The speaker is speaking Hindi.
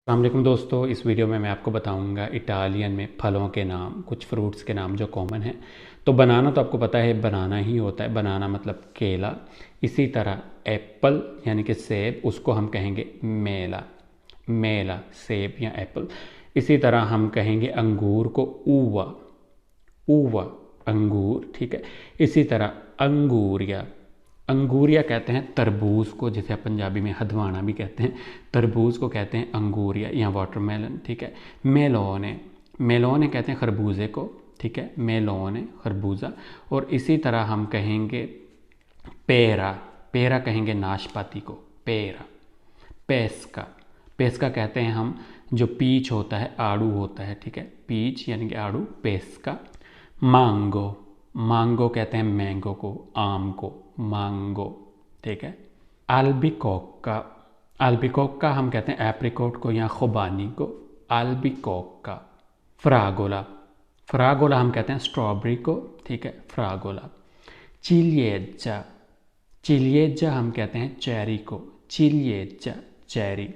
अस्सलाम वालेकुम दोस्तों, इस वीडियो में मैं आपको बताऊंगा इटालियन में फलों के नाम, कुछ फ्रूट्स के नाम जो कॉमन हैं। तो बनाना तो आपको पता है, बनाना ही होता है। बनाना मतलब केला। इसी तरह एप्पल यानी कि सेब, उसको हम कहेंगे मेला। मेला सेब या एप्पल। इसी तरह हम कहेंगे अंगूर को ऊवा। ऊवा अंगूर, ठीक है। इसी तरह अंगूरिया। अंगूरिया कहते हैं तरबूज को, जिसे आप पंजाबी में हदवाना भी कहते हैं। तरबूज को कहते हैं अंगूरिया या वाटरमेलन, ठीक है। मेलोने। मेलोने कहते हैं खरबूजे को, ठीक है। मेलोने खरबूजा। और इसी तरह हम कहेंगे पेरा। पेरा कहेंगे नाशपाती को, पेरा। पेस्का। पेस्का कहते हैं हम जो पीच होता है, आड़ू होता है, ठीक है। पीच यानी कि आड़ू, पेस्का। मांगो। मांगो कहते हैं मैंगो को, आम को, मांगो, ठीक है। अल्बिकोक्का। अल्बिकोक्का हम कहते हैं एप्रिकोट को या खुबानी को, अल्बिकोक्का। फ्रागोला। फ्रागोला हम कहते हैं स्ट्रॉबेरी को, ठीक है, फ्रागोला। चिलिएजा। चिलिएजा हम कहते हैं चेरी को, चिलिएजा, चेरी।